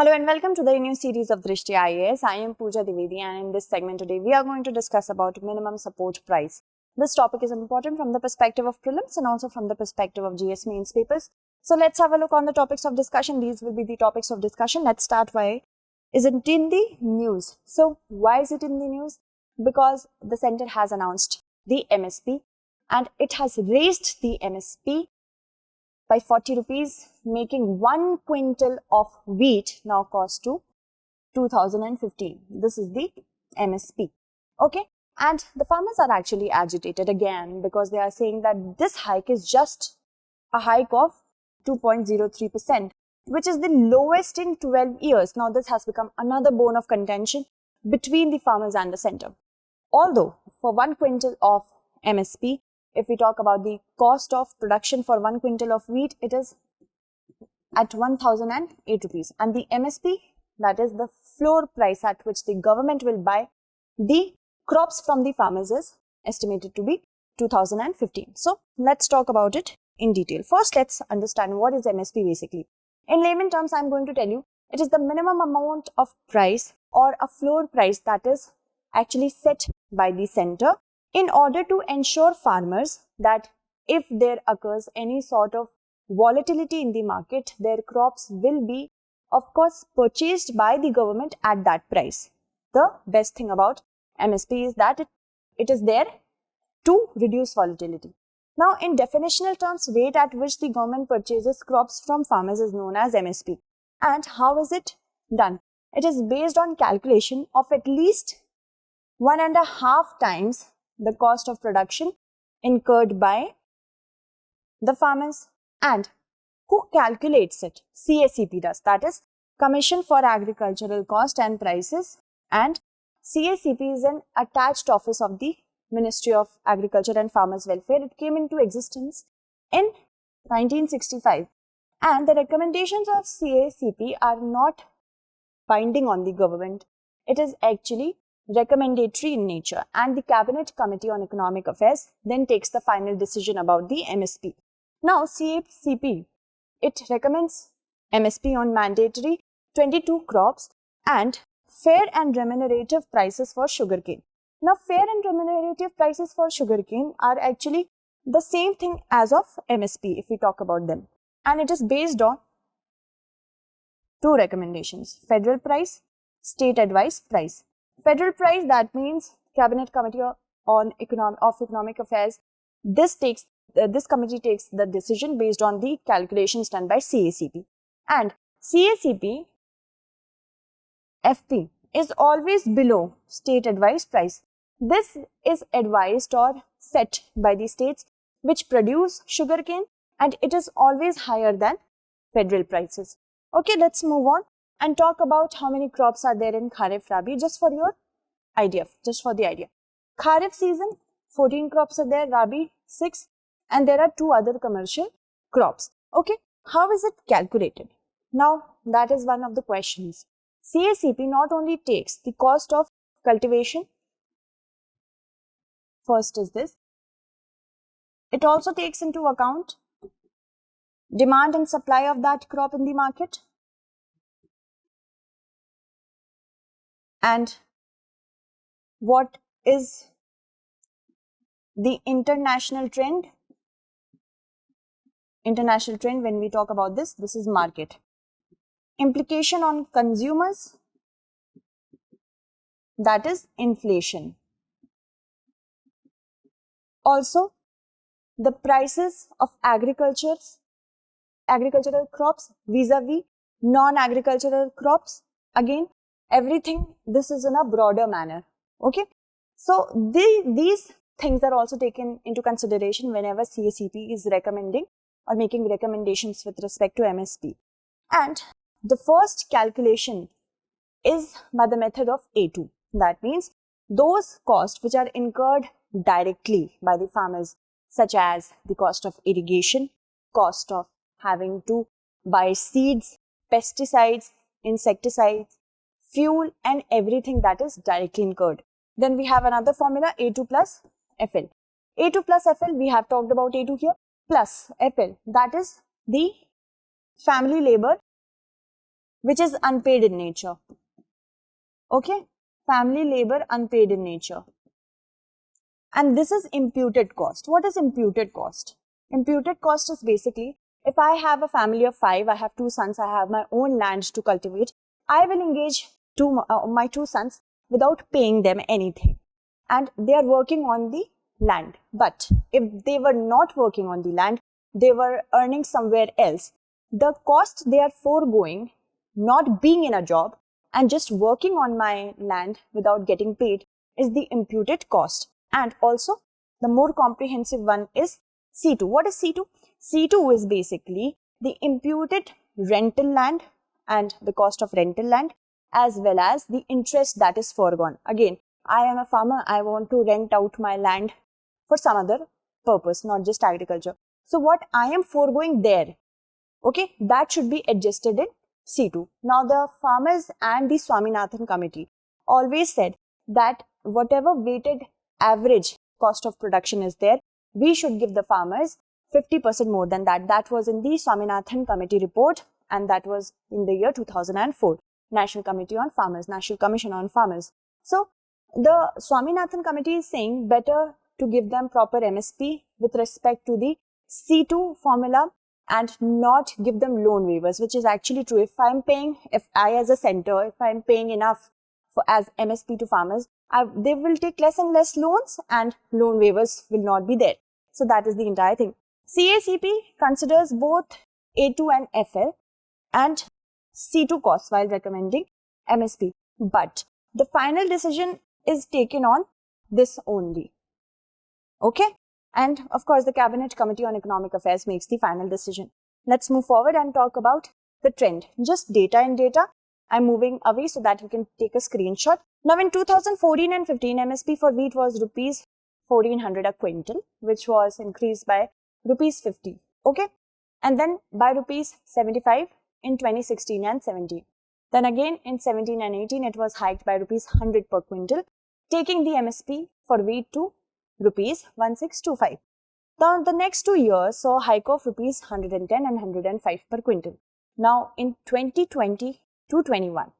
Hello and welcome to the new series of Drishti IAS. I am Pooja Divedi, and in this segment today we are going to discuss about minimum support price. This topic is important from the perspective of prelims and also from the perspective of GS mains papers. So let's have a look on the topics of discussion. These will be the topics of discussion. Let's start by, is it in the news? So why is it in the news? Because the center has announced the MSP and it has raised the MSP by 40 rupees, making 1 quintal of wheat now cost to 2015. This is the MSP. Okay. And the farmers are actually agitated again because they are saying that this hike is just a hike of 2.03%, which is the lowest in 12 years. Now, this has become another bone of contention between the farmers and the center. Although, for 1 quintal of MSP, if we talk about the cost of production for 1 quintal of wheat, it is at 1008 rupees. And the MSP, that is the floor price at which the government will buy the crops from the farmers, is estimated to be 2015. So let's talk about it in detail. First, let's understand what is MSP basically. In layman terms, I'm going to tell you it is the minimum amount of price or a floor price that is actually set by the center in order to ensure farmers that if there occurs any sort of volatility in the market, their crops will be, of course, purchased by the government at that price. The best thing about MSP is that it is there to reduce volatility. Now, in definitional terms, rate at which the government purchases crops from farmers is known as MSP. And how is it done? It is based on calculation of at least 1.5 times the cost of production incurred by the farmers. And who calculates it? CACP does. That is Commission for Agricultural Cost and Prices, and CACP is an attached office of the Ministry of Agriculture and Farmers Welfare. It came into existence in 1965, and the recommendations of CACP are not binding on the government. It is actually recommendatory in nature, and the Cabinet Committee on Economic Affairs then takes the final decision about the MSP. Now, CACP, it recommends MSP on mandatory 22 crops and fair and remunerative prices for sugarcane. Now, fair and remunerative prices for sugarcane are actually the same thing as of MSP if we talk about them, and it is based on two recommendations: federal price, state advice price. Federal price, that means Cabinet Committee on Economic Affairs. This committee takes the decision based on the calculations done by CACP. And CACP FP is always below state advice price. This is advised or set by the states which produce sugarcane, and it is always higher than federal prices. Okay, let's move on and talk about how many crops are there in Kharif Rabi, just for your idea, just for the idea. Kharif season, 14 crops are there, Rabi 6, and there are 2 other commercial crops. Okay, how is it calculated? Now, that is one of the questions. CACP not only takes the cost of cultivation, first is this, it also takes into account demand and supply of that crop in the market, and what is the international trend. International trend, when we talk about this is market. Implication on consumers, that is inflation. Also, the prices of agricultural crops vis-a-vis non-agricultural crops. Again, everything, this is in a broader manner. Okay, so these things are also taken into consideration whenever CACP is recommending or making recommendations with respect to MSP. And the first calculation is by the method of A2. That means those costs which are incurred directly by the farmers, such as the cost of irrigation, cost of having to buy seeds, pesticides, insecticides, fuel, and everything that is directly incurred. Then we have another formula, A2 plus FL. A2 plus FL, we have talked about A2 here, plus FL, that is the family labor which is unpaid in nature. Okay, family labor unpaid in nature. And this is imputed cost. What is imputed cost? Imputed cost is basically, if I have a family of 5, I have 2 sons, I have my own land to cultivate, I will engage my 2 sons without paying them anything. And they are working on the land. But if they were not working on the land, they were earning somewhere else, the cost they are foregoing, not being in a job and just working on my land without getting paid, is the imputed cost. And also, the more comprehensive one is C2. What is C2? C2 is basically the imputed rental land and the cost of rental land, as well as the interest that is foregone. Again, I am a farmer, I want to rent out my land for some other purpose, not just agriculture. So what I am foregoing there, okay, that should be adjusted in C2. Now, the farmers and the Swaminathan committee always said that whatever weighted average cost of production is there, we should give the farmers 50% more than that. That was in the Swaminathan committee report, and that was in the year 2004. National Committee on Farmers, National Commission on Farmers. So, the Swaminathan committee is saying better to give them proper MSP with respect to the C2 formula and not give them loan waivers, which is actually true. If I as a center, if I'm paying enough as MSP to farmers, they will take less and less loans and loan waivers will not be there. So that is the entire thing. CACP considers both A2 and FL and C2 costs while recommending MSP. But the final decision is taken on this only. Okay? And of course, the Cabinet Committee on Economic Affairs makes the final decision. Let's move forward and talk about the trend. Just data in data. I'm moving away so that you can take a screenshot. Now, in 2014 and 15, MSP for wheat was rupees 1400 a quintal, which was increased by rupees 50. Okay? And then by rupees 75 in 2016 and 17. Then again in 17 and 18, it was hiked by rupees 100 per quintal, taking the MSP for wheat to rupees 1625. Now, the next 2 years saw a hike of rupees 110 and 105 per quintal. Now, in 2020 to 21,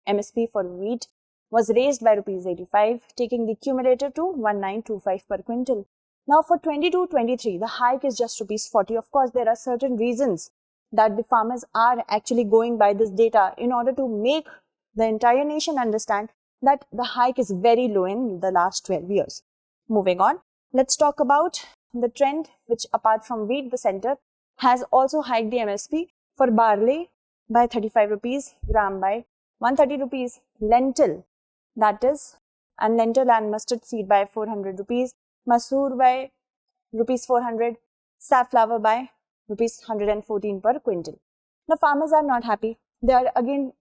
MSP for wheat was raised by rupees 85, taking the cumulative to 1925 per quintal. Now, for 22-23, the hike is just rupees 40. Of course, there are certain reasons that the farmers are actually going by this data in order to make the entire nation understand that the hike is very low in the last 12 years. Moving on, let's talk about the trend which, apart from wheat, the center has also hiked the MSP for barley by 35 rupees, gram by 130 rupees, lentil, that is, and lentil and mustard seed by 400 rupees, masoor by rupees 400, safflower by rupees 114 per quintal. Now, farmers are not happy. They are again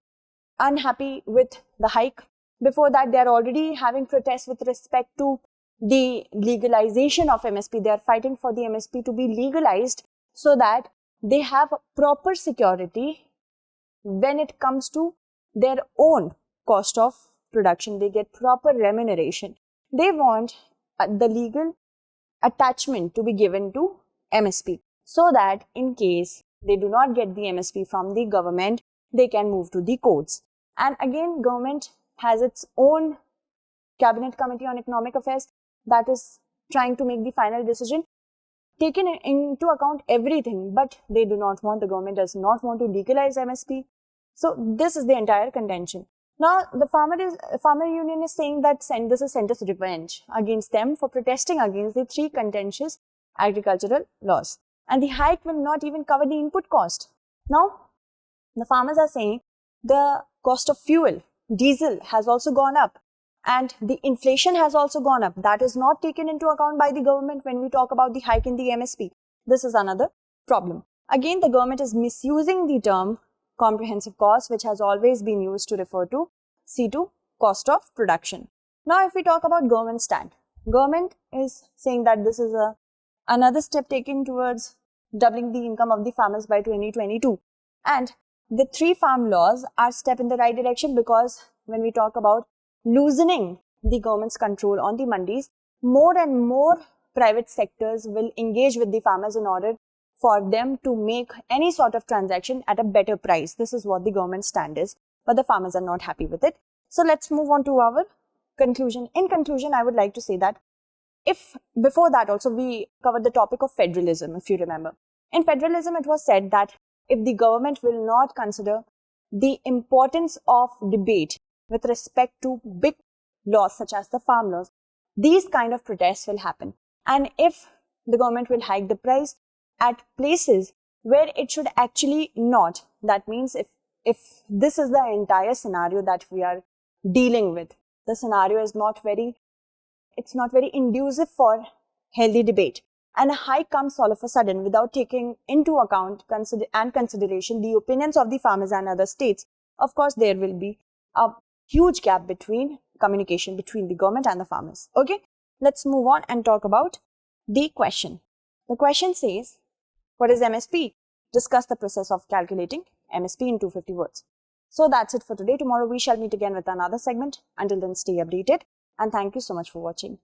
unhappy with the hike. Before that, they are already having protests with respect to the legalization of MSP. They are fighting for the MSP to be legalized so that they have proper security when it comes to their own cost of production. They get proper remuneration. They want the legal attachment to be given to MSP so that in case they do not get the MSP from the government, they can move to the courts. And again, government has its own Cabinet Committee on Economic Affairs that is trying to make the final decision, taking into account everything, but they do not want, the government does not want to legalize MSP. So this is the entire contention. Now, the farmer union is saying that this is centre's revenge against them for protesting against the 3 contentious agricultural laws. And the hike will not even cover the input cost. Now, the farmers are saying the cost of fuel, diesel, has also gone up. And the inflation has also gone up. That is not taken into account by the government when we talk about the hike in the MSP. This is another problem. Again, the government is misusing the term comprehensive cost, which has always been used to refer to C2, cost of production. Now, if we talk about government stand, government is saying that this is another step taken towards doubling the income of the farmers by 2022. And the 3 farm laws are a step in the right direction, because when we talk about loosening the government's control on the mandis, more and more private sectors will engage with the farmers in order for them to make any sort of transaction at a better price. This is what the government stand is, but the farmers are not happy with it. So let's move on to our conclusion. In conclusion, I would like to say that if before that also we covered the topic of federalism, if you remember. In federalism, it was said that if the government will not consider the importance of debate with respect to big laws such as the farm laws, these kind of protests will happen. And if the government will hike the price at places where it should actually not, that means if this is the entire scenario that we are dealing with, the scenario is not very conducive for healthy debate, and a hike comes all of a sudden without taking into account and consideration the opinions of the farmers and other states, of course there will be a huge gap between communication between the government and the farmers. Okay, let's move on and talk about the question. The question says, what is MSP? Discuss the process of calculating MSP in 250 words. So that's it for today. Tomorrow we shall meet again with another segment. Until then, stay updated and thank you so much for watching.